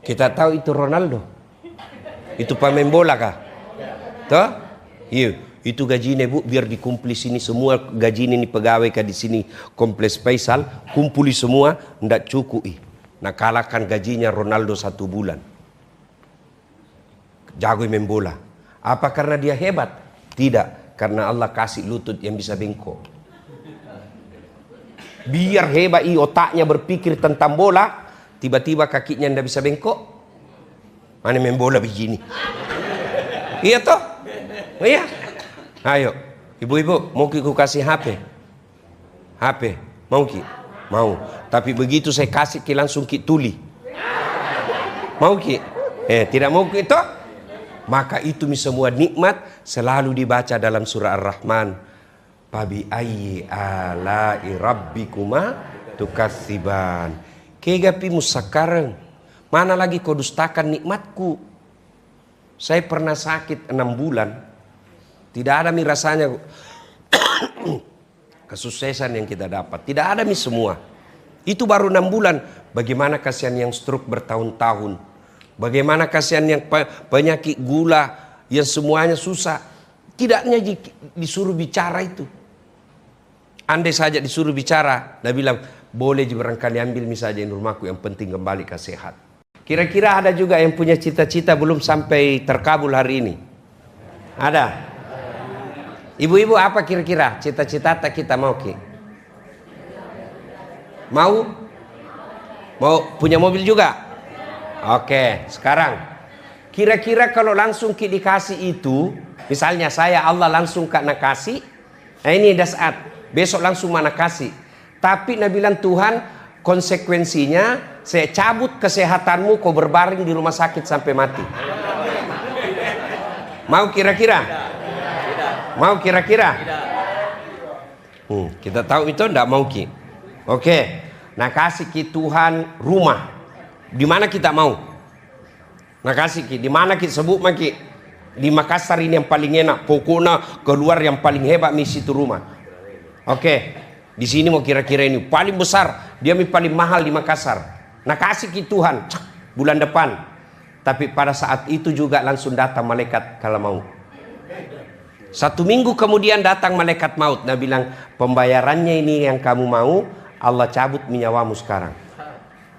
Kita tahu itu Ronaldo. Itu pemain bola kah? Toh? Iya. Itu gajinya bu, biar dikumpuli sini semua gaji ini pegawai kah di sini Kompleks Faisal, kumpuli semua, ndak cukup. Nah kalahkan gajinya Ronaldo 1 bulan. Jago main bola. Apa karena dia hebat? Tidak, karena Allah kasih lutut yang bisa bengkok. Biar hebat otaknya berpikir tentang bola, tiba-tiba kakinya ndak bisa bengkok. Mana main bola begini? Iya toh? Oh, iya. Ayo, ibu-ibu, mau ku kasih HP? HP, mau ki? Mau. Tapi begitu saya kasih ki langsung ki tuli. Mau ki? Tidak mau ki toh? Maka itu semua nikmat selalu dibaca dalam surah Ar-Rahman. Fabi ayyi ala'i rabbikuma tukatsiban. Kegapimu sekarang, mana lagi kau dustakan nikmatku? Saya pernah sakit 6 bulan. Tidak ada rasanya kesuksesan yang kita dapat. Tidak ada semua. Itu baru 6 bulan. Bagaimana kasihan yang stroke bertahun-tahun. Bagaimana kasihan yang penyakit gula. Yang semuanya susah. Tidaknya disuruh bicara itu. Andai saja disuruh bicara. Dia bilang boleh barangkali ambil misalnya di rumahku. Yang penting kembali ke sehat. Kira-kira ada juga yang punya cita-cita belum sampai terkabul hari ini. Ada? Ibu-ibu apa kira-kira cita-cita kita mau ki? Mau punya mobil juga? Oke, sekarang kira-kira kalau langsung ki dikasih itu, misalnya saya Allah langsung kena kasih, nah ini dah saat besok langsung mana kasih. Tapi Nabi bilang Tuhan konsekuensinya saya cabut kesehatanmu, kau berbaring di rumah sakit sampai mati. Mau kira-kira? Mau kira-kira? Kita tahu itu enggak mau ki. Oke. Nah kasih ki Tuhan rumah. Di mana kita mau? Nah kasih ki. Di mana kita sebut maki? Di Makassar ini yang paling enak. Pokoknya keluar yang paling hebat misi itu rumah. Oke. Di sini mau kira-kira ini paling besar. Dia paling mahal di Makassar. Nah kasih ki Tuhan. Bulan depan. Tapi pada saat itu juga langsung datang malaikat kalau mau. 1 minggu kemudian datang malaikat maut. Dia bilang pembayarannya ini yang kamu mau, Allah cabut nyawamu sekarang.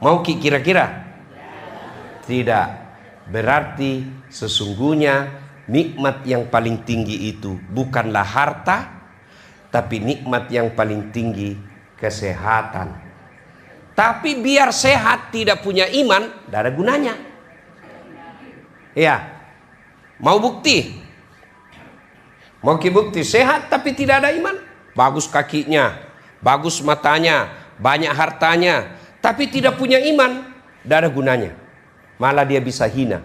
Mau kira-kira? Tidak. Berarti sesungguhnya nikmat yang paling tinggi itu bukanlah harta, tapi nikmat yang paling tinggi kesehatan. Tapi biar sehat tidak punya iman, tidak ada gunanya. Ya, mau bukti? Mau bukti sehat tapi tidak ada iman. Bagus kakinya, bagus matanya, banyak hartanya, tapi tidak punya iman, tidak ada gunanya. Malah dia bisa hina.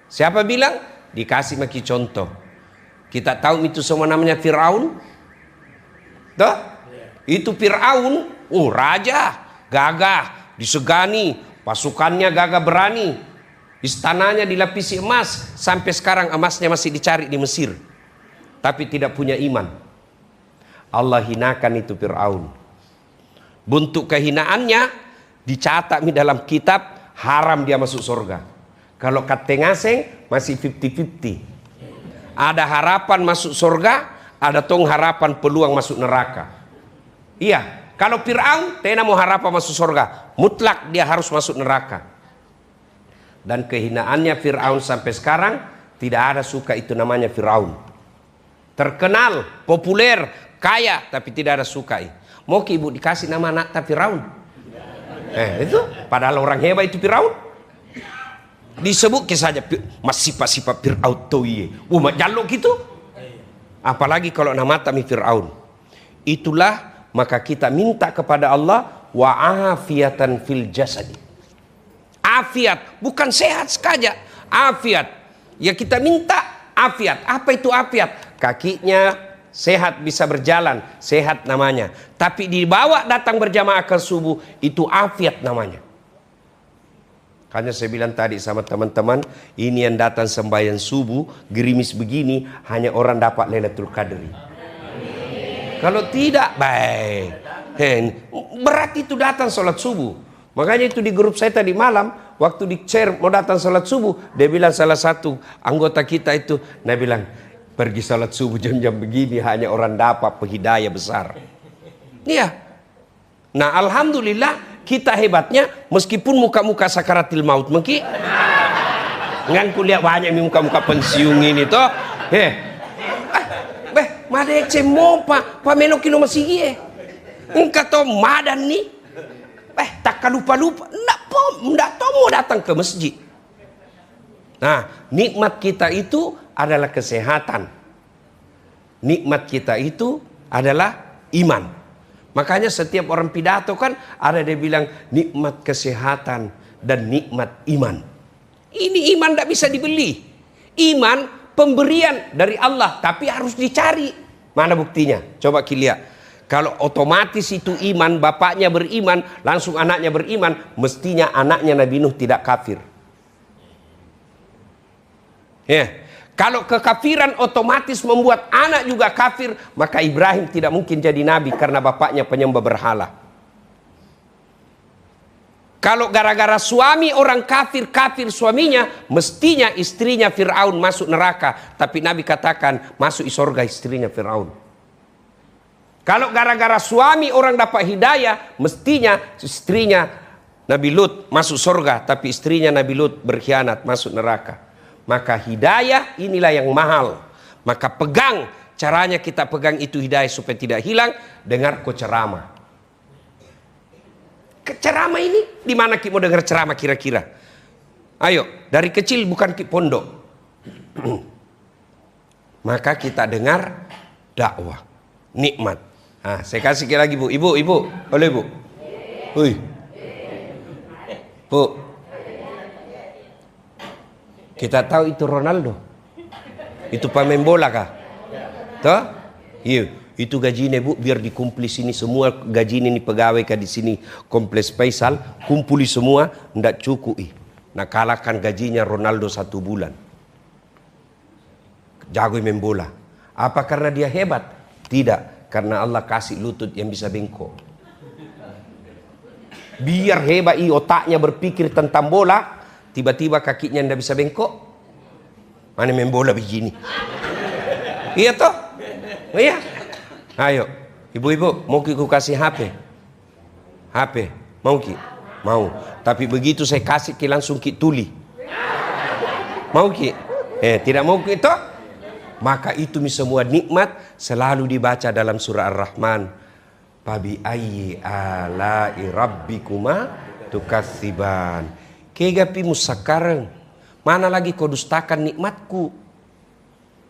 Siapa bilang? Dikasih maki contoh. Kita tahu itu semua namanya Firaun. Tuh? Itu Firaun, raja, gagah, disegani, pasukannya gagah berani. Istananya dilapisi emas, sampai sekarang emasnya masih dicari di Mesir. Tapi tidak punya iman. Allah hinakan itu Fir'aun. Bentuk kehinaannya dicatat di dalam kitab, haram dia masuk surga. Kalau katengaseng masih 50-50. Ada harapan masuk surga, ada tong harapan peluang masuk neraka. Iya, kalau Fir'aun tena mau harapan masuk surga, mutlak dia harus masuk neraka. Dan kehinaannya Fir'aun sampai sekarang tidak ada suka itu namanya Fir'aun. Terkenal, populer, kaya, tapi tidak ada sukai. Mau ibu dikasih nama anak tapi Firaun? Itu padahal orang hebat itu Firaun. Disebut saja masih sifat Firaun toye. Jaluk gitu. Apalagi kalau nama kami Firaun. Itulah maka kita minta kepada Allah wa afiatan fil jasadi. Afiat, bukan sehat saja. Afiat. Ya kita minta afiat. Apa itu afiat? Kakinya sehat bisa berjalan, sehat namanya. Tapi dibawa datang berjamaah ke subuh, itu afiat namanya. Hanya saya bilang tadi sama teman-teman, ini yang datang sembahyang subuh, gerimis begini, hanya orang dapat Lailatul Qadri. Kalau tidak, baik. Berat itu datang sholat subuh. Makanya itu di grup saya tadi malam, waktu di chair mau datang salat subuh, dia bilang salah satu anggota kita itu, dia bilang, pergi salat subuh jam-jam begini hanya orang dapat hidayah besar. Iya. Nah, alhamdulillah kita hebatnya meskipun muka-muka sakaratil maut mungkin ngan kuliah banyak muka-muka pensiun ini toh. Madek cemo pa melokino masigi engka to madan nih. Tak lupa-lupa ndak mau datang ke masjid. Nah, nikmat kita itu adalah kesehatan. Nikmat kita itu adalah iman. Makanya setiap orang pidato kan ada dia bilang nikmat kesehatan dan nikmat iman. Ini iman tidak bisa dibeli. Iman pemberian dari Allah, tapi harus dicari. Mana buktinya? Coba kita lihat. Kalau otomatis itu iman, bapaknya beriman, langsung anaknya beriman, mestinya anaknya Nabi Nuh tidak kafir. Kalau kekafiran otomatis membuat anak juga kafir, maka Ibrahim tidak mungkin jadi nabi karena bapaknya penyembah berhala. Kalau gara-gara suami orang kafir suaminya, mestinya istrinya Fir'aun masuk neraka. Tapi Nabi katakan masuk surga istrinya Fir'aun. Kalau gara-gara suami orang dapat hidayah, mestinya istrinya Nabi Lut masuk surga, tapi istrinya Nabi Lut berkhianat masuk neraka. Maka hidayah inilah yang mahal. Maka pegang, caranya kita pegang itu hidayah supaya tidak hilang. Dengar ko ceramah. Ceramah ini di mana kita mau dengar ceramah kira-kira? Ayo, dari kecil bukan kita pondok. Maka kita dengar dakwah, nikmat. Nah, saya kasih lagi bu, ibu, boleh bu? Hui, bu. Kita tahu itu Ronaldo, itu pemain bola kah? Toh? Iya, itu gajinya bu, biar dikumpuli sini semua gaji ini pegawai kah di sini kompleks Faisal, kumpuli semua, ndak cukup. Nah kalahkan gajinya Ronaldo 1 bulan. Jago main bola. Apa karena dia hebat? Tidak. Karena Allah kasih lutut yang bisa bengkok. Biar hebat otaknya berpikir tentang bola, tiba-tiba kakinya tidak bisa bengkok. Mana main bola begini? Iya toh? Iya. Ayo, ibu-ibu, mau ku kasih HP? HP, mau ki? Mau. Tapi begitu saya kasih ki langsung ki tuli. Mau ki? Tidak mau ki toh? Maka itu semua nikmat selalu dibaca dalam surah Ar-Rahman. Fabi ayyi ala'i rabbikuma tukatsiban. Kegapimu sekarang. Mana lagi kau dustakan nikmatku?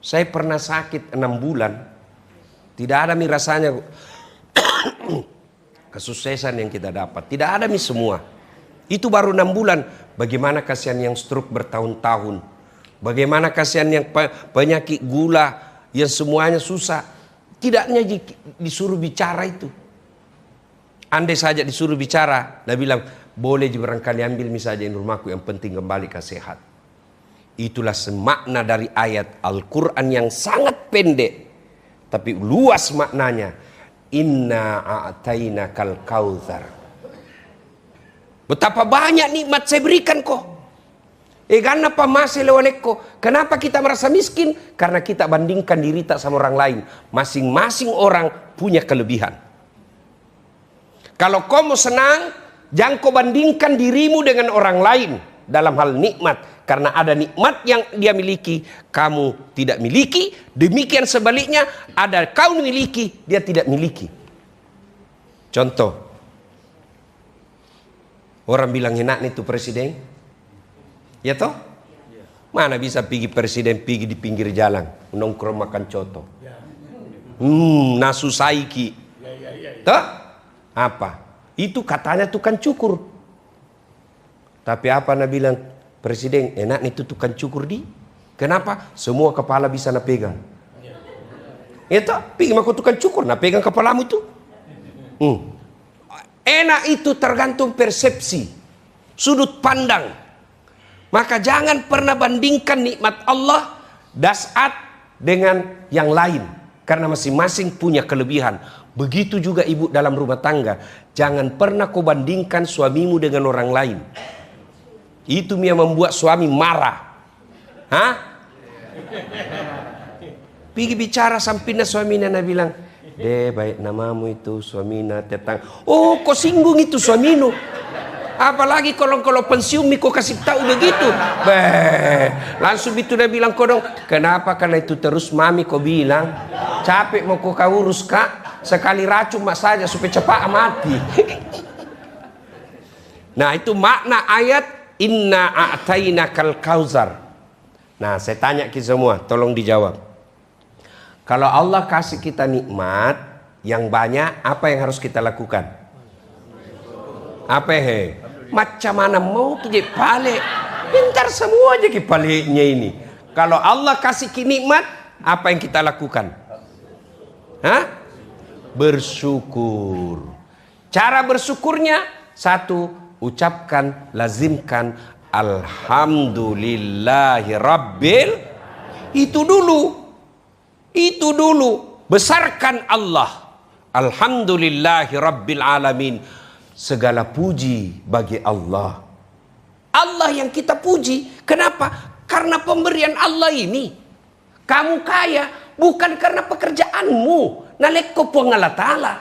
Saya pernah sakit 6 bulan. Tidak ada rasanya kesuksesan yang kita dapat. Tidak ada semua. Itu baru 6 bulan. Bagaimana kasihan yang stroke bertahun-tahun. Bagaimana kasihan yang penyakit gula yang semuanya susah. Tidaknya disuruh bicara itu. Andai saja disuruh bicara, dia bilang boleh barangkali ambil misalnya rumahku, yang penting kembali ke sehat. Itulah semakna dari ayat Al-Quran yang sangat pendek, tapi luas maknanya. Inna a'tainakal kautsar. Betapa banyak nikmat saya berikan kok. Kenapa masih lewaneko? Kenapa kita merasa miskin? Karena kita bandingkan diri tak sama orang lain. Masing-masing orang punya kelebihan. Kalau kau mau senang, jangan kau bandingkan dirimu dengan orang lain dalam hal nikmat. Karena ada nikmat yang dia miliki, kamu tidak miliki. Demikian sebaliknya, ada kau miliki, dia tidak miliki. Contoh, orang bilang enak nih tuh presiden. Ya toh? Mana bisa pergi presiden pergi di pinggir jalan nongkrong makan coto. Nasu saiki. Toh? Apa? Itu katanya tukang cukur. Tapi apa Nabi bilang? Presiden enak itu tukang cukur di. Kenapa? Semua kepala bisa na pegang. Ya toh? Pergi maku tukang cukur na pegang kepalamu itu. Enak itu tergantung persepsi, sudut pandang. Maka jangan pernah bandingkan nikmat Allah dasat dengan yang lain. Karena masing-masing punya kelebihan. Begitu juga ibu dalam rumah tangga. Jangan pernah kau bandingkan suamimu dengan orang lain. Itu yang membuat suami marah. Hah? Pergi bicara sampingnya suaminya, Nana bilang, baik namamu itu suamina tetang. Oh, kau singgung itu suaminu. Apalagi kalau pensiun kau kasih tahu begitu. Langsung itu dia bilang kau dong. Kenapa? Karena itu terus mami kau bilang. Capek mau kau urus kak. Sekali racun mak saja supaya cepat mati. Nah itu makna ayat Inna a'tainakal kausar. Nah saya tanya ke semua, tolong dijawab. Kalau Allah kasih kita nikmat yang banyak, apa yang harus kita lakukan? Apa macam mana mau jadi pale? Pintar semua aja ke palenya ini. Kalau Allah kasih kita nikmat, apa yang kita lakukan? Hah? Bersyukur. Cara bersyukurnya satu, ucapkan, lazimkan alhamdulillahi rabbil. Itu dulu besarkan Allah. Alhamdulillahi rabbil alamin. Segala puji bagi Allah. Allah yang kita puji. Kenapa? Karena pemberian Allah ini. Kamu kaya bukan karena pekerjaanmu. Naleko Allah Ta'ala.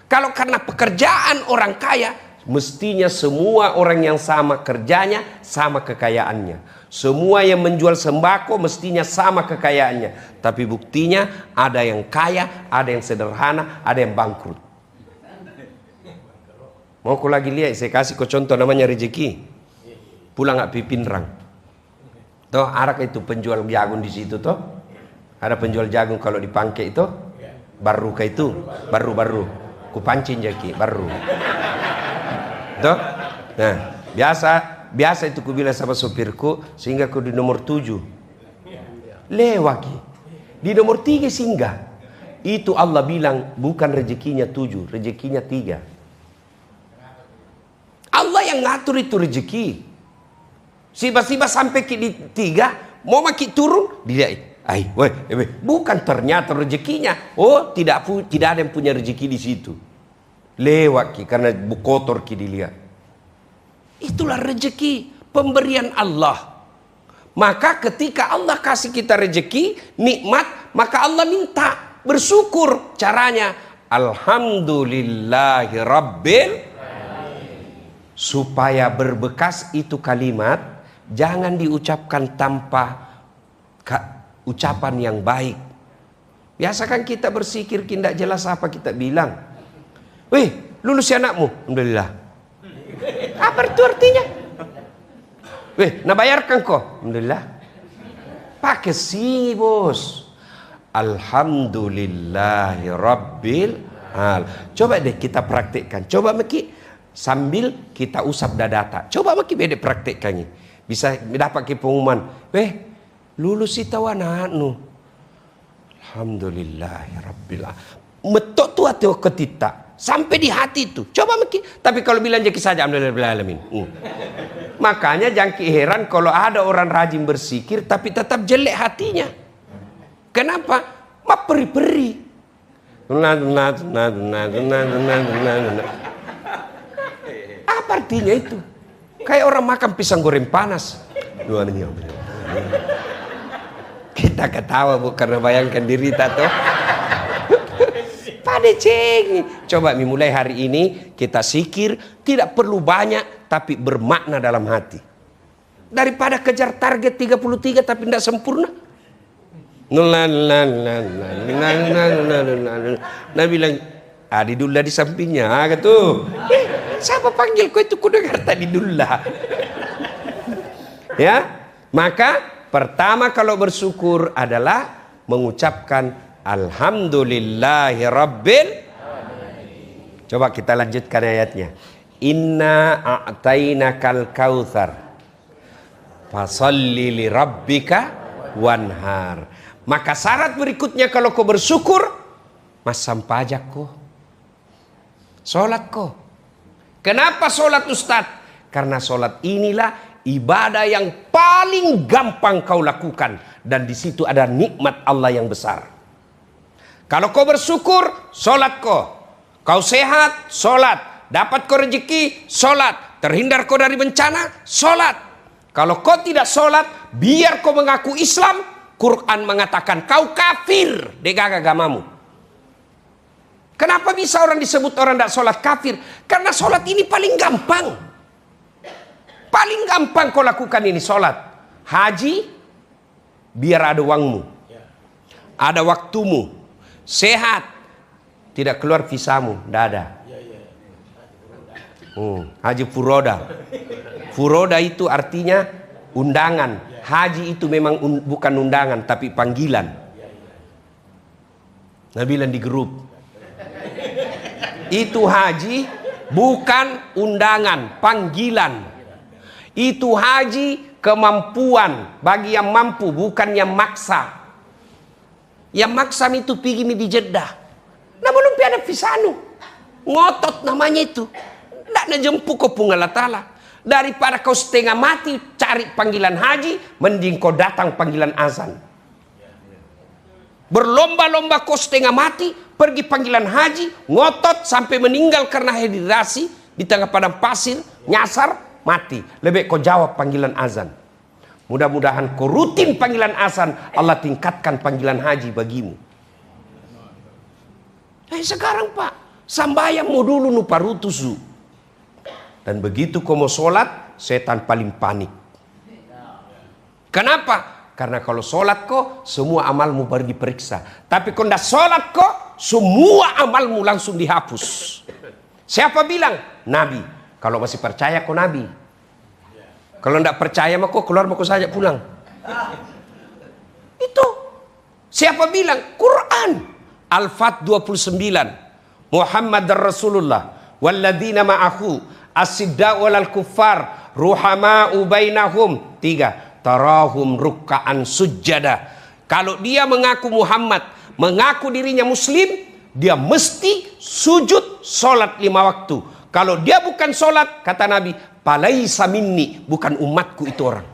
Kalau karena pekerjaan orang kaya, mestinya semua orang yang sama kerjanya, sama kekayaannya. Semua yang menjual sembako mestinya sama kekayaannya. Tapi buktinya ada yang kaya, ada yang sederhana, ada yang bangkrut. Mau aku lagi lihat, saya kasih kau contoh namanya rezeki. Pulang nggak pipinrang. Toh ada itu penjual jagung di situ toh. Ada penjual jagung kalau di Pangke itu. Baru kayak itu, baru. Ku pancing jaki, baru. Toh? Nah, biasa itu ku bilang sama sopirku sehingga ku di nomor 7. Lewaki. Di nomor 3 singgah. Itu Allah bilang bukan rezekinya 7, rezekinya 3. Allah yang ngatur itu rezeki. Tiba-tiba sampai di 3, mau makin turun, dia bukan ternyata rezekinya. Oh, tidak ada yang punya rezeki di situ. Lewat karena kotor dilihat. Itulah rezeki pemberian Allah. Maka ketika Allah kasih kita rezeki, nikmat, maka Allah minta bersyukur. Caranya alhamdulillahi rabbil. Supaya berbekas itu kalimat, jangan diucapkan tanpa ucapan yang baik. Biasa kan kita bersikir tidak jelas apa kita bilang. Weh, lulus ya anakmu? Alhamdulillah. Apa itu artinya? Weh, nak bayarkan kok? Alhamdulillah. Pakai sini bos. Alhamdulillahi rabbil alamin. Coba deh kita praktekkan. Coba Meki sambil kita usap data. Coba Meki beda praktekkan. Bisa dapat ke pengumuman. Weh, lulus itu anakmu. Alhamdulillahirabbil alamin. Metok tu hati ketita sampai di hati itu. Coba mungkin. Tapi kalau bilang jeki saja alhamdulillahirabbil alamin. Makanya jangan heran kalau ada orang rajin bersikir tapi tetap jelek hatinya. Kenapa? Ma peri-peri. Apa artinya itu? Kayak orang makan pisang goreng panas. Kita ketawa bu karena bayangkan diri tato. Pada ceng. Coba mulai hari ini kita sikir tidak perlu banyak tapi bermakna dalam hati. Daripada kejar target 33 tapi tidak sempurna. Nah bilang Adidullah di sampingnya gitu. Siapa panggil kau itu kuda dengar tadi dullah. Ya, maka pertama kalau bersyukur adalah mengucapkan alhamdulillahi rabbil. Coba kita lanjutkan ayatnya. Inna a'tainakal kautsar fasalli li rabbika wanhar. Maka syarat berikutnya kalau kau bersyukur, masam pajak kau. Salat kau. Kenapa salat Ustaz? Karena salat inilah ibadah yang paling gampang kau lakukan dan di situ ada nikmat Allah yang besar. Kalau kau bersyukur, solat kau. Kau sehat, solat. Dapat kau rezeki, solat. Terhindar kau dari bencana, solat. Kalau kau tidak sholat, biar kau mengaku Islam, Quran mengatakan kau kafir dengan agamamu. Kenapa bisa orang disebut orang tidak sholat kafir? Karena sholat ini paling gampang. Paling gampang kau lakukan ini sholat. Haji, biar ada uangmu, ada waktumu, sehat, tidak keluar visamu, tidak ada. Haji furoda. Furoda itu artinya undangan. Haji itu memang bukan undangan tapi panggilan. Nabilan di grup. Itu haji bukan undangan, panggilan. Itu haji kemampuan bagi yang mampu, bukan yang maksa. Yang maksa itu pergi di Jeddah. Nah belum ada visanu. Ngotot namanya itu. Tidak nak jemput kau pun Allah Ta'ala. Daripada kau setengah mati cari panggilan haji, mending kau datang panggilan azan. Berlomba-lomba kau setengah mati pergi panggilan haji, ngotot sampai meninggal karena dehidrasi di tengah padang pasir, nyasar, mati. Lebih kau jawab panggilan azan. Mudah-mudahan kau rutin panggilan azan, Allah tingkatkan panggilan haji bagimu. Sekarang Pak, sambayang mau dulu nu parutusu. Dan begitu kau mau sholat, setan paling panik. Kenapa? Karena kalau sholat kok, semua amalmu baru diperiksa. Tapi kalau tidak sholat kok, semua amalmu langsung dihapus. Siapa bilang? Nabi. Kalau masih percaya kok Nabi. Kalau tidak percaya mah kok keluar mau saja pulang. Itu. Siapa bilang? Quran. Al-Fat 29. Muhammad Rasulullah. Walladzina ma'ahu. As-sidda walal kuffar ruhama'u bainahum. 3. Tarahum rukka'an sujjada. Kalau dia mengaku Muhammad, mengaku dirinya muslim, dia mesti sujud sholat 5 waktu. Kalau dia bukan sholat, kata Nabi, palaisa minni, bukan umatku itu orang.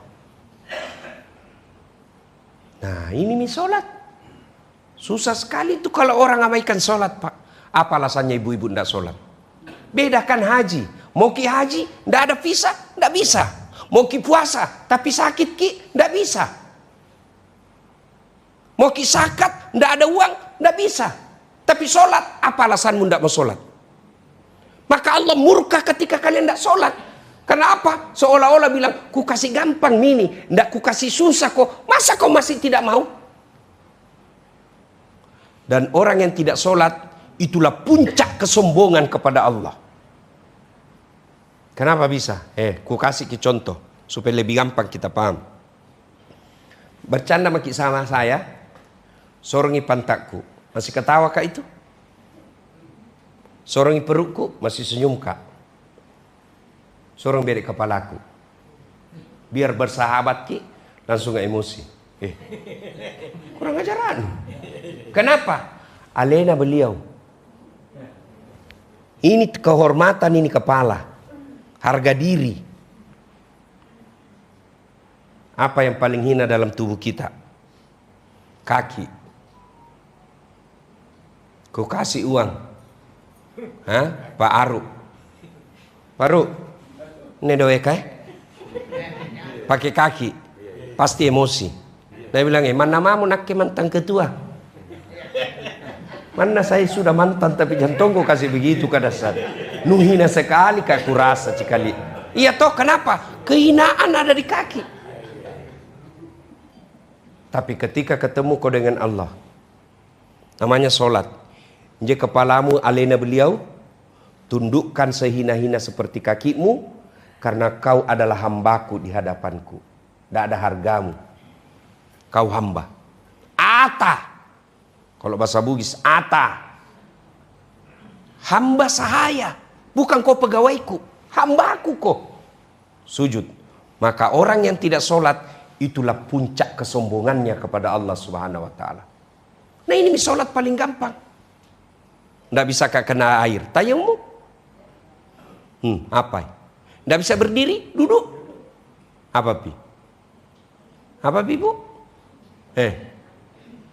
Nah ini nih sholat. Susah sekali itu kalau orang abaikan sholat Pak. Apa alasannya ibu-ibu tidak sholat? Bedakan haji. Mau ki haji, tidak ada visa, tidak bisa. Mau ki puasa, tapi sakit ki, tidak bisa. Mau ki zakat, tidak ada uang, tidak bisa. Tapi sholat, apa alasanmu tidak mau sholat? Maka Allah murka ketika kalian tidak sholat. Karena apa? Seolah-olah bilang, ku kasih gampang ini, tidak ku kasih susah kok. Masa kau masih tidak mau? Dan orang yang tidak sholat, itulah puncak kesombongan kepada Allah. Kenapa bisa? Ku kasih ke contoh supaya lebih gampang kita paham. Bercanda sama saya, sorongi pantatku, masih ketawa kak itu? Sorongi perutku, masih senyum kak? Sorong bedek kepalaku, biar bersahabat ki, langsung gak emosi. Kurang ajaran. Kenapa? Alena beliau. Ini kehormatan, ini kepala. Harga diri. Apa yang paling hina dalam tubuh kita? Kaki. Kau kasih uang. Pak Aru. Pak Aru. Ini doeka pakai kaki. Pasti emosi. Dia bilang, mana mau nak ke mantan ketua? Mana saya sudah mantan tapi jantungku kasih begitu ke dasar. Nuhina sekali kak kurasa cikali. Iya toh kenapa? Kehinaan ada di kaki. Tapi ketika ketemu kau dengan Allah, namanya sholat. Jadi kepalamu alena beliau, tundukkan sehina-hina seperti kakimu, karena kau adalah hambaku di hadapanku. Tidak ada hargamu. Kau hamba. Ata. Kalau bahasa Bugis, ata. Hamba sahaya. Bukan kau pegawaiku. Hambaku kau. Sujud. Maka orang yang tidak sholat, itulah puncak kesombongannya kepada Allah Subhanahu wa ta'ala. Nah ini sholat paling gampang. Tidak bisa kena air. Tayamum. Apa? Tidak bisa berdiri, duduk. Apa pi? Apa pi bu?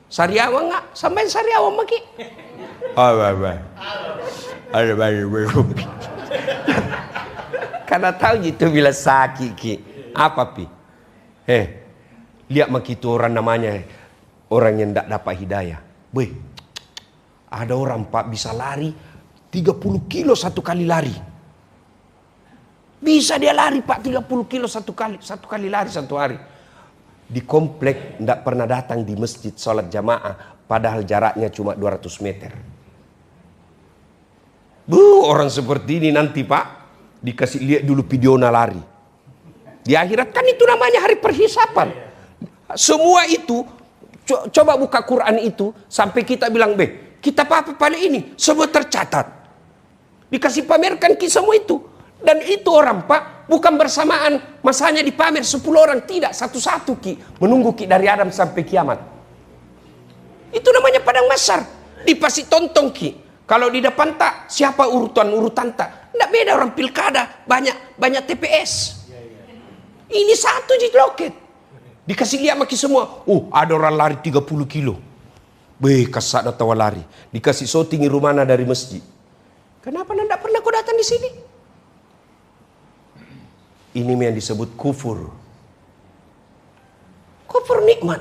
Sariawa nggak? Sampai sariawa maki? Karena tahu gitu bila sakit ki. Apa pi? Lihat begitu orang namanya orang yang tidak dapat hidayah. Boy, ada orang Pak bisa lari 30 kilo satu kali lari. Bisa dia lari Pak 30 kilo satu kali lari satu hari. Di komplek tidak pernah datang di masjid sholat jamaah, padahal jaraknya cuma 200 meter. Orang seperti ini nanti Pak dikasih lihat dulu videonya lari. Di akhirat kan itu namanya hari perhisapan. Semua itu coba buka Quran itu sampai kita bilang kita apa paling ini semua tercatat. Dikasih pamerkan semua itu. Dan itu orang Pak bukan bersamaan masanya dipamer 10 orang, tidak, satu-satu menunggu dari Adam sampai kiamat. Itu namanya padang mahsyar. Dipasti tonton kalau di depan tak siapa urutan tak. Tidak beda orang pilkada banyak TPS. Ini satu di loket. Dikasih lihat maki semua. Ada orang lari 30 kilo. Kasat atau lari. Dikasih shooting rumahnya dari masjid. Kenapa tidak pernah kau datang di sini? Ini yang disebut kufur. Kufur nikmat.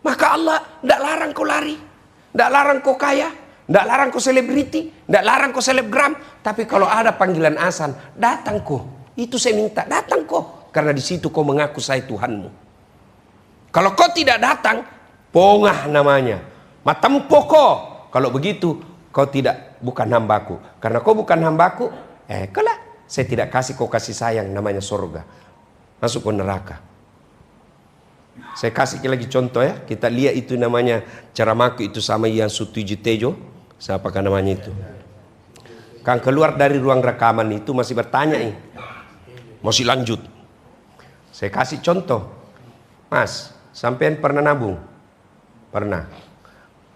Maka Allah tidak larang kau lari. Tidak larang kau kaya. Tidak larang kau selebriti. Tidak larang kau selebgram. Tapi kalau ada panggilan azan, datang kau. Itu saya minta, datang kau. Karena di situ kau mengaku saya Tuhanmu. Kalau kau tidak datang, pongah namanya. Matempo kau. Kalau begitu, kau bukan hambaku. Karena kau bukan hambaku, kalah. Saya tidak kasih kau kasih sayang namanya surga. Masuk ke neraka. Saya kasih lagi contoh ya. Kita lihat itu namanya ceramaku itu sama yang Sutuji Tejo. Siapakah namanya itu? Kan keluar dari ruang rekaman itu masih bertanya nih. Masih lanjut. Saya kasih contoh. Mas, sampean pernah nabung? Pernah.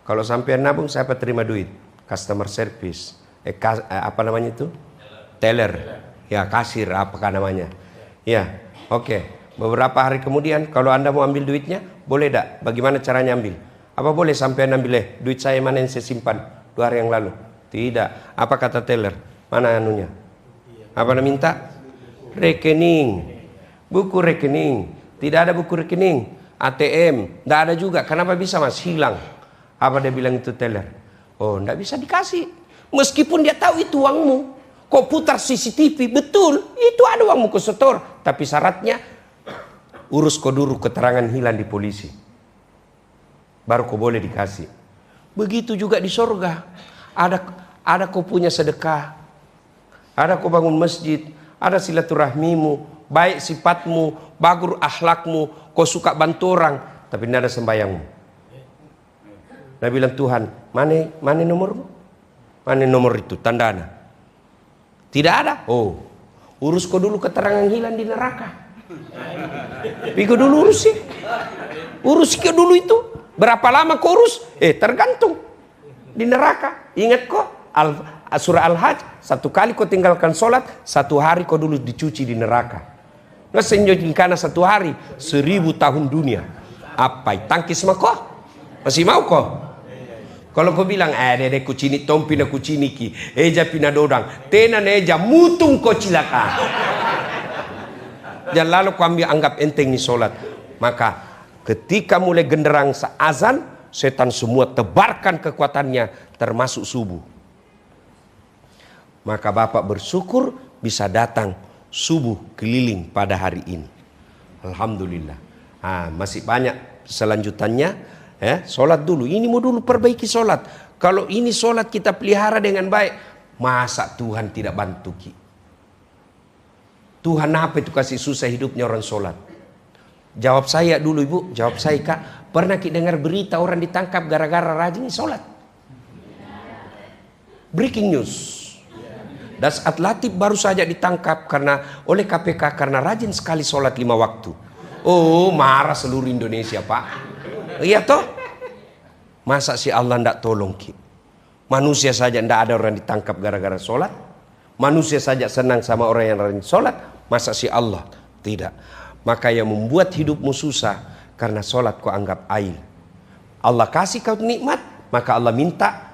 Kalau sampean nabung, siapa terima duit? Customer service. Apa namanya itu? Teller. Ya, kasir, apakah namanya? Ya, oke. Beberapa hari kemudian, kalau Anda mau ambil duitnya, boleh tak? Bagaimana caranya ambil? Apa boleh sampean ambil duit saya mana yang saya simpan 2 hari yang lalu? Tidak. Apa kata teller? Mana anunya? Apa Anda minta? Rekening. Buku rekening. Tidak ada buku rekening. ATM. Tidak ada juga. Kenapa bisa Mas? Hilang. Apa dia bilang itu teller? Oh, tidak bisa dikasih. Meskipun dia tahu itu uangmu. Kau putar CCTV, betul. Itu ada uangmu ke setor. Tapi syaratnya, urus kau dulu keterangan hilang di polisi. Baru kau boleh dikasih. Begitu juga di surga. Ada kau punya sedekah. Ada kau bangun masjid. Ada silaturahmimu. Baik sifatmu. Bagus akhlakmu. Kau suka bantu orang. Tapi tidak ada sembayangmu. Nabi bilang Tuhan, mana nomormu? Mana nomor itu? Tandana. Tidak ada. Oh, urus kau dulu keterangan hilang di neraka. Kau dulu urus sih. Urus kau dulu itu. Berapa lama kau urus? Tergantung. Di neraka. Ingat kok surah Al-Hajj. 1 kali kau tinggalkan sholat, 1 hari kau dulu dicuci di neraka. Ngesenjojin karena 1 hari 1000 tahun dunia. Apa? Tangkis mah kok? Masih mau kok? Kalau kau bilang, dede kucini tompi na kucini ki, eja pina dodang, tenan eja mutung kau cilaka. Dan lalu kau ambil anggap enteng ni solat. Maka ketika mulai genderang azan, setan semua tebarkan kekuatannya termasuk subuh. Maka Bapak bersyukur bisa datang subuh keliling pada hari ini. Alhamdulillah. Masih banyak selanjutannya. Sholat dulu, ini mau dulu perbaiki sholat. Kalau ini sholat kita pelihara dengan baik, masa Tuhan tidak bantu kita? Tuhan apa itu kasih susah hidupnya orang sholat? Jawab saya dulu Ibu, jawab saya Kak. Pernah kita dengar berita orang ditangkap gara-gara rajin sholat? Breaking news. Dasat Latif baru saja ditangkap oleh KPK karena rajin sekali sholat 5 waktu. Oh, marah seluruh Indonesia Pak. Iya toh? Masa si Allah tidak tolong ki? Manusia saja tidak ada orang ditangkap gara-gara sholat. Manusia saja senang sama orang yang rajin sholat. Masa si Allah tidak? Maka yang membuat hidupmu susah karena sholat kau anggap air. Allah kasih kau nikmat, maka Allah minta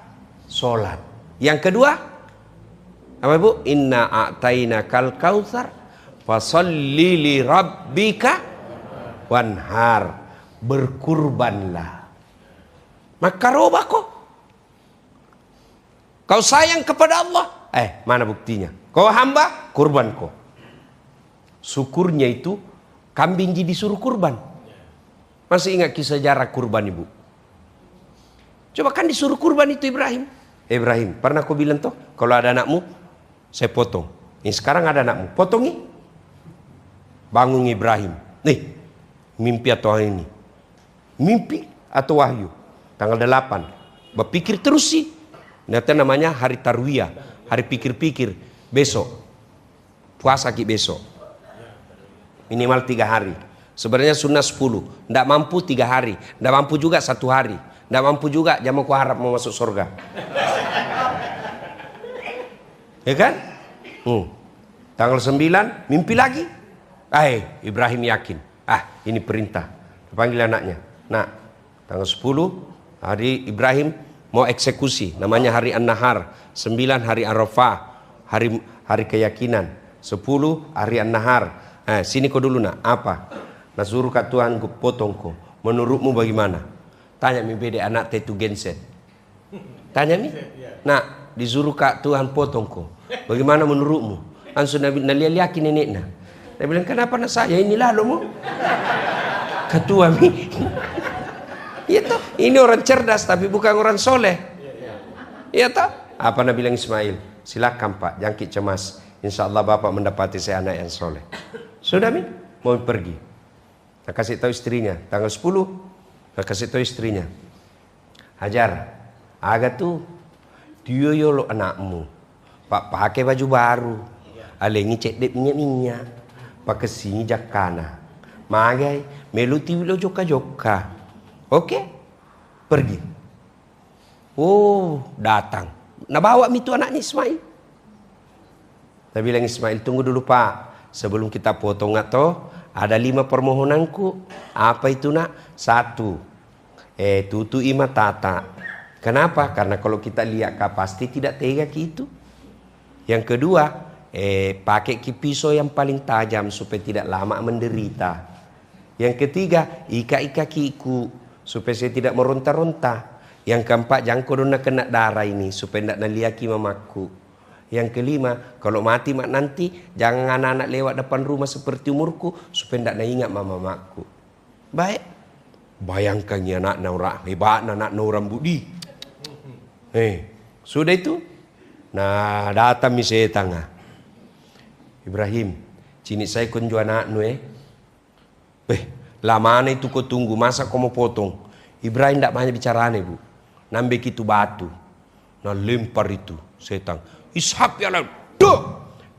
sholat. Yang kedua, apa Bu? Inna a'taina kal kautsar fasalli li rabbika wanhar, berkurbanlah. Maka robah kok. Kau sayang kepada Allah, mana buktinya? Kau hamba, kurban kau. Syukurnya itu kambing jadi disuruh kurban. Masih ingat kisah sejarah kurban ibu? Coba kan disuruh kurban itu Ibrahim. Ibrahim, pernah kau bilang toh, kalau ada anakmu, saya potong. Ini sekarang ada anakmu, potongi. Bangun Ibrahim. Nih, mimpi atau ini? Mimpi atau wahyu? Tanggal 8. Berpikir terus sih. Nanti namanya hari tarwiyah, hari pikir-pikir. Besok, puasa ki besok. Minimal 3 hari. Sebenarnya sunnah 10. Tidak mampu 3 hari. Tidak mampu juga 1 hari. Tidak mampu juga jangan ku harap mau masuk surga. Ya kan? Tanggal 9 mimpi lagi. Ibrahim yakin. Ini perintah. Panggil anaknya. Nah, tanggal 10 hari Ibrahim mau eksekusi. Namanya hari An-Nahar. 9 hari Arafah. Hari keyakinan. 10 hari An-Nahar. Sini kau dulu nak. Apa? Nah suruh kat Tuhan ku potong kau. Menurutmu bagaimana? Tanya mi bede anak tetu genset. Tanya mi. Nak disuruh kat Tuhan potong kau. Bagaimana menurutmu? Langsung Nabi yakin neneknya. Dia bilang kenapa nak saya inilah lo mu. Ketua mi. Iya toh. Ini orang cerdas tapi bukan orang soleh. Iya toh. Apa Nabi bilang Ismail? Silakan Pak, jangan cemas. Insya Allah Bapak mendapati saya anak yang soleh. Sudah mi? Mau pergi. Nah, kasih tahu istrinya. Tanggal 10. Nah, kasih tahu istrinya. Hajar. Agak tuh. Dia lo anakmu. Pak pakai baju baru. Alengi cek dep minyak. Pakai sini jakana. Magai. Meluti lo joka-joka. Oke? Pergi. Oh, datang. Nah bawa itu anaknya Ismail. Saya bilang Ismail tunggu dulu Pak. Sebelum kita potong atau ada 5 permohonanku. Apa itu nak? 1. Tutui matata. Kenapa? Karena kalau kita lihat pasti tidak tega gitu. Yang kedua, pakai pisau yang paling tajam supaya tidak lama menderita. Yang ketiga, ika kiku supaya saya tidak meronta-ronta. Yang keempat, jangan korona kena darah ini supaya tidak naliaki mamaku. Yang kelima, kalau mati mak nanti jangan anak-anak lewat depan rumah seperti umurku supaya tidak ingat mamaku. Baik. Bayangkan ya anak orang hebat, anak orang budi. Sudah itu. Nah, datang mi setan. Ibrahim, cini saya kunju anak lama itu kau tunggu masa kau mau potong. Ibrahim tidak banyak bicara bu. Nambah itu batu. Nah lempar itu setan. Ishak ya lah,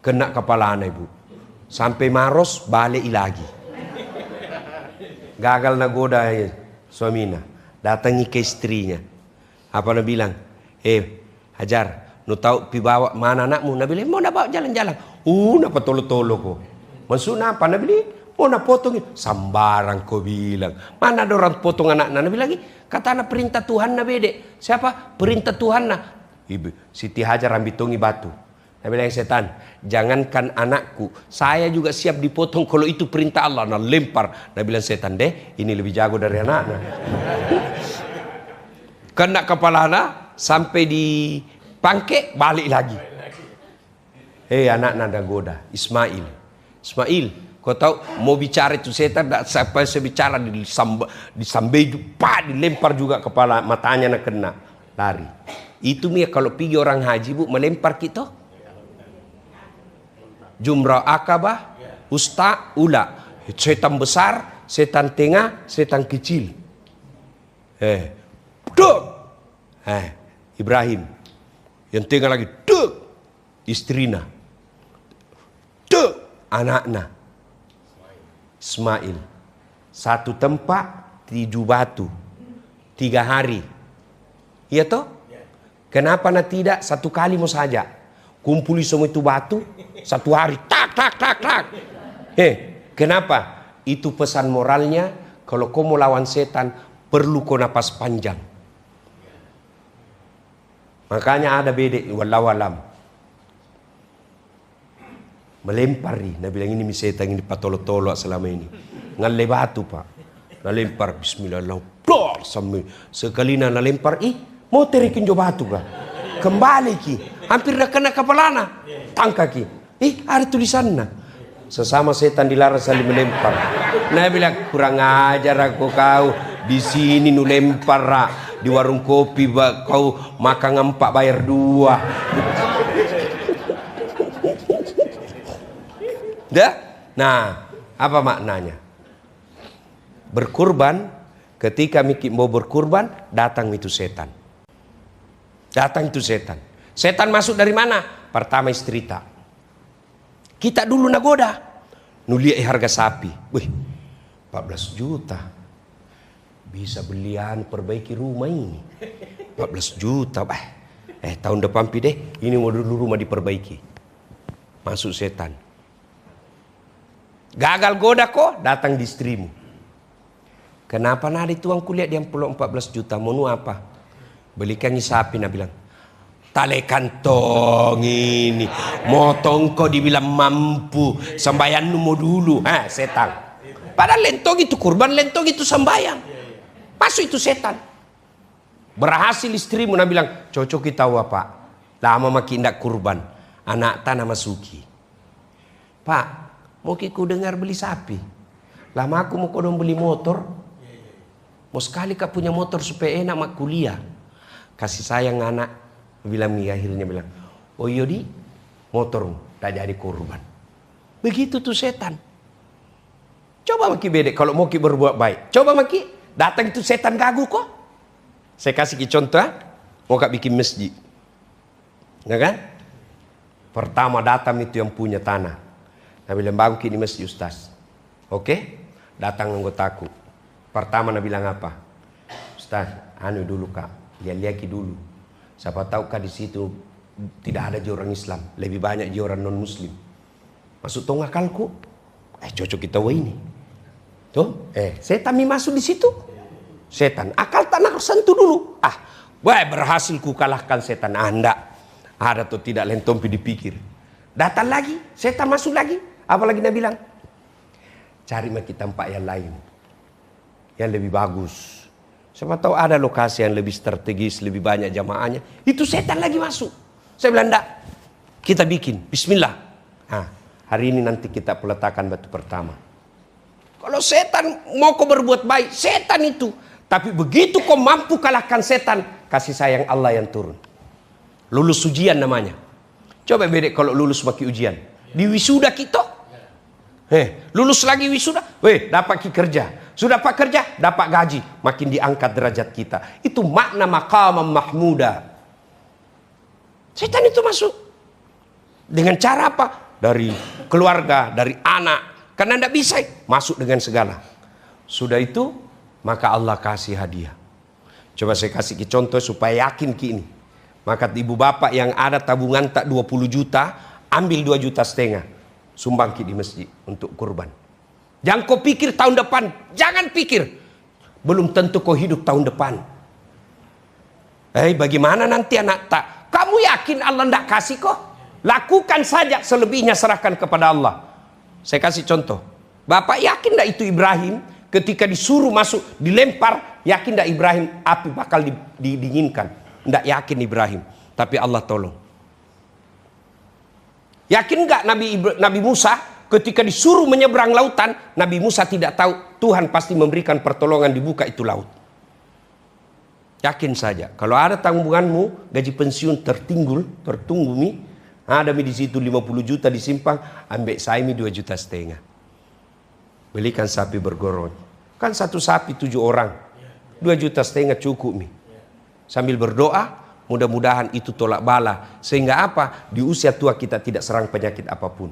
kena kepala anak ibu. Sampai maros balik lagi. Gagal nagoda suaminya. Datangi ke istrinya. Apa nak bilang? Hajar, nu tahu pi bawa mana anakmu? Nak bilang mau nak bawa jalan-jalan. Napa tolo-tolo ko. Maksudnya apa? Nak bilang mau nak potongin. Sambarang kau bilang. Mana ada orang potong anak? Nak bilang lagi. Kata anak perintah Tuhan na bede. Siapa? Perintah Tuhan na. Ibu Siti Hajar ambil tongi batu. Nabi bilang setan, jangankan anakku, saya juga siap dipotong kalau itu perintah Allah. Nah lempar. Nabi bilang setan deh, ini lebih jago dari anaknya. Kena kepala anak sampai di pangke balik lagi. Anak nada goda Ismail. Ismail, kau tahu mau bicara itu setan tak sampai saya bicara disambai pak dilempar juga kepala matanya nak kena lari. Itu Mia kalau pergi orang haji bu melempar kita. Jumrah akabah, usta, ula. Setan besar, setan tengah, setan kecil. Ibrahim. Yang tengah lagi, istrina. Anaknya. Ismail. Satu tempat, 7 batu. 3 hari. Iya toh? Kenapa nak tidak 1 kali mau saja? Kumpuli semua itu batu 1 hari. Tak. Kenapa? Itu pesan moralnya. Kalau kau mau lawan setan, perlu kau napas panjang. Makanya ada bedek wallahu alam. Melempar nih. Nabi bilang ini setan ini patolo-tolo selama ini. ngalle batu pak. Nalempar bismillah. Plor sampai sekali nalempar mau terikin jo batu kah. Kembali ki. Hampir dah kena kepalana. Tangka ki. Ada tulisannya. Sesama setan dilarang saling melempar. Nah bilang kurang ajar aku kau. Di sini nu lempar rak. Di warung kopi kau makan 4 bayar 2. Dah? Nah, apa maknanya? Berkurban, ketika Miki mau berkurban, datang itu setan. Datang itu setan. Setan masuk dari mana? Pertama istri tak. Kita dulu nagoda. Nuliai harga sapi. Wih, 14 juta. Bisa belian perbaiki rumah ini. 14 juta. Tahun depan deh. Ini mau dulu rumah diperbaiki. Masuk setan. Gagal goda kok. Datang di istrimu. Kenapa nadi tuang kuliah dia pulau 14 juta. Mau apa? Belikan sapi. Nah bilang. Tale kantong ini. Motong kau dibilang mampu. Sembayanmu mau dulu. Setan. Padahal lentong itu kurban. Lentong itu sembayang. Masuk itu setan. Berhasil istrimu nak bilang, cocok kita apa? Lama makin ndak kurban. Anak tanah masuki. Pak, mau ku dengar beli sapi. Lama aku mau kodong beli motor. Mau sekali kau punya motor supaya enak mak kuliah. Kasih sayang anak. Bilang akhirnya bilang, oh yodi motormu tak jadi kurban. Begitu tuh setan. Coba maki bedek kalau mau ki berbuat baik. Coba maki. Datang itu setan gagu kok. Saya kasih contoh. Mau kak bikin masjid. Ya kan? Pertama datang itu yang punya tanah. Nabi bilang bangun ini masjid Ustaz. Oke? Datang anggotaku. Pertama Nabi bilang apa? Ustaz, anu dulu kak. Lihat dulu. Siapa tahu kak di situ tidak ada orang Islam. Lebih banyak orang non Muslim. Masuk tong akalku. Cocok kita ini. Tuh, setan mi masuk di situ. Setan, akal tanah sentuh dulu. Berhasil ku kalahkan setan. Enggak. Ada atau tidak lentompi dipikir. Datang lagi, setan masuk lagi. Apalagi dia bilang, cari maki tempat yang lain. Yang lebih bagus. Siapa tahu ada lokasi yang lebih strategis, lebih banyak jamaahnya. Itu setan lagi masuk. Saya bilang, enggak. Kita bikin, bismillah. Hari ini nanti kita peletakan batu pertama. Kalau setan mau kau berbuat baik, setan itu. Tapi begitu kau mampu kalahkan setan, kasih sayang Allah yang turun. Lulus ujian namanya. Coba bedek kalau lulus maki ujian. Di wisuda kita. Lulus lagi wisuda. Dapat kerja. Sudah dapat kerja, dapat gaji. Makin diangkat derajat kita. Itu makna maqamam mahmuda. Setan itu masuk. Dengan cara apa? Dari keluarga, dari anak. Karena tidak bisa masuk dengan segala. Sudah itu, maka Allah kasih hadiah. Coba saya kasih contoh supaya yakin ini. Maka ibu bapak yang ada tabungan tak 20 juta, ambil 2,5 juta. Sumbang di masjid untuk kurban. Jangan kau pikir tahun depan. Jangan pikir. Belum tentu kau hidup tahun depan. Bagaimana nanti anak tak? Kamu yakin Allah tidak kasih kok? Lakukan saja, selebihnya serahkan kepada Allah. Saya kasih contoh. Bapak yakin tidak itu Ibrahim ketika disuruh masuk, dilempar, yakin tidak Ibrahim api bakal didinginkan? Tidak yakin Ibrahim. Tapi Allah tolong. Yakin nggak Nabi Musa ketika disuruh menyeberang lautan, Nabi Musa tidak tahu Tuhan pasti memberikan pertolongan dibuka itu laut. Yakin saja. Kalau ada tanggunganmu, gaji pensiun tertunggu mi. Ada di situ 50 juta disimpan, ambil saya 2,5 juta. Belikan sapi bergorong. Kan satu sapi 7 orang. 2,5 juta cukup mi. Sambil berdoa, mudah-mudahan itu tolak bala. Sehingga apa? Di usia tua kita tidak serang penyakit apapun.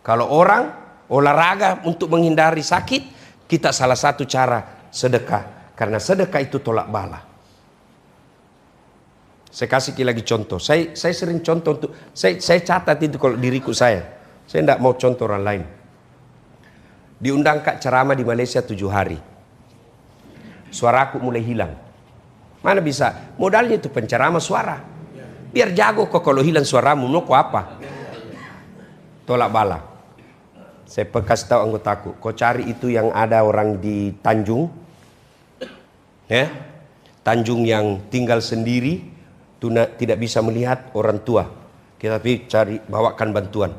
Kalau orang olahraga untuk menghindari sakit, kita salah satu cara sedekah. Karena sedekah itu tolak bala. Saya kasih lagi contoh. Saya sering contoh untuk saya catat itu kalau diriku saya. Saya tidak mau contoh orang lain. Diundang Kak ceramah di Malaysia 7 hari. Suaraku mulai hilang. Mana bisa? Modalnya itu penceramah suara. Biar jago kok kalau hilang suaramu mau kok apa? Tolak bala. Saya kasih tahu anggotaku, kau cari itu yang ada orang di Tanjung, ya, Tanjung yang tinggal sendiri, tidak bisa melihat orang tua. Kita cari, bawakan bantuan.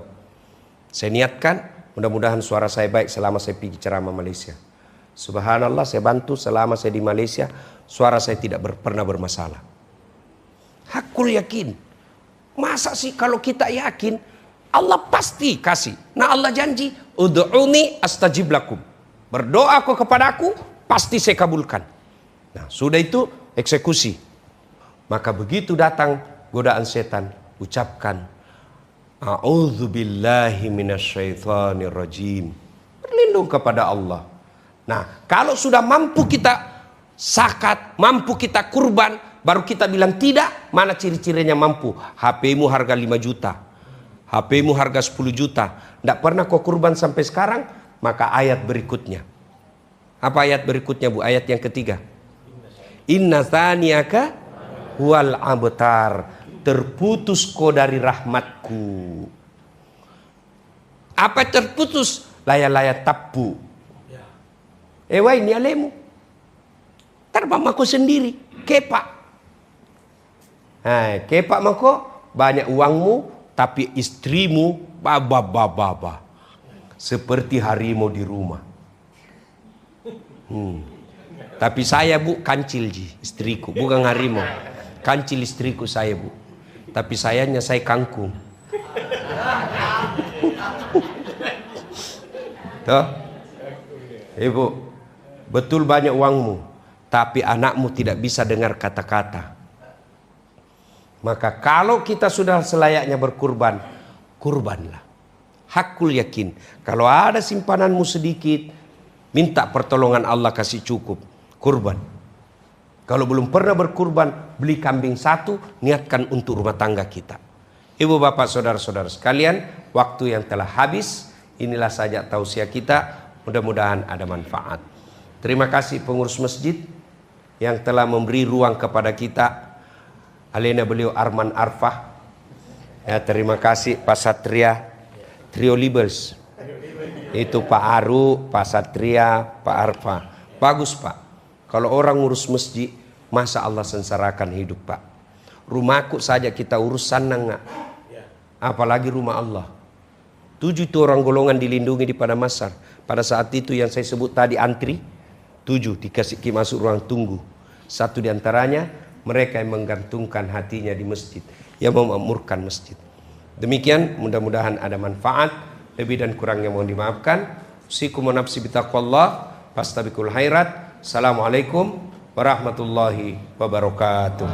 Saya niatkan, mudah-mudahan suara saya baik selama saya pergi ceramah Malaysia. Subhanallah, saya bantu selama saya di Malaysia, suara saya tidak pernah bermasalah. Hakul yakin. Masa sih kalau kita yakin, Allah pasti kasih. Nah Allah janji, ud'uni astajib lakum. Berdoa kau kepadaku, pasti saya kabulkan. Nah sudah itu eksekusi. Maka begitu datang godaan setan, ucapkan, a'udzubillahi minasyaitonirrajim. Berlindung kepada Allah. Nah kalau sudah mampu kita zakat, mampu kita kurban, baru kita bilang tidak, mana ciri-cirinya mampu? HP-mu harga 5 juta. HP-mu harga 10 juta. Tidak pernah kau kurban sampai sekarang, maka ayat berikutnya. Apa ayat berikutnya, Bu? Ayat yang ketiga. Inna thaniyaka huwal abtar. Terputus kau dari rahmatku. Apa terputus? Laya-laya tapu. Wah ini alemu. Terbang mako sendiri. Kepak. Nah, kepak mako banyak uangmu, tapi istrimu baba seperti harimau di rumah. Tapi saya, Bu, kancil istriku, bukan harimau. Kancil istriku saya, Bu. Tapi sayangnya saya kangkung. Tuh. Ibu, betul banyak uangmu, tapi anakmu tidak bisa dengar kata-kata. Maka kalau kita sudah selayaknya berkurban, kurbanlah. Hakul yakin. Kalau ada simpananmu sedikit, minta pertolongan Allah kasih cukup. Kurban. Kalau belum pernah berkurban, beli kambing 1, niatkan untuk rumah tangga kita. Ibu bapak saudara-saudara sekalian, waktu yang telah habis. Inilah saja tausiah kita. Mudah-mudahan ada manfaat. Terima kasih pengurus masjid yang telah memberi ruang kepada kita. Alena beliau Arman Arfah. Ya, terima kasih Pak Satria, Trio Libers. Itu Pak Aru, Pak Satria, Pak Arfa. Bagus Pak. Kalau orang ngurus masjid, masa Allah sengsarakan hidup Pak. Rumahku saja kita urus sanang nggak? Apalagi rumah Allah. 7 itu orang golongan dilindungi di Padamasar. Pada saat itu yang saya sebut tadi antri, 7 dikasih masuk ruang tunggu. 1 diantaranya mereka yang menggantungkan hatinya di masjid, yang memakmurkan masjid. Demikian, mudah-mudahan ada manfaat. Lebih dan kurangnya mohon dimaafkan. Usikum wa nafsi bitaqwallah, fastabiqul khairat. Assalamualaikum warahmatullahi wabarakatuh.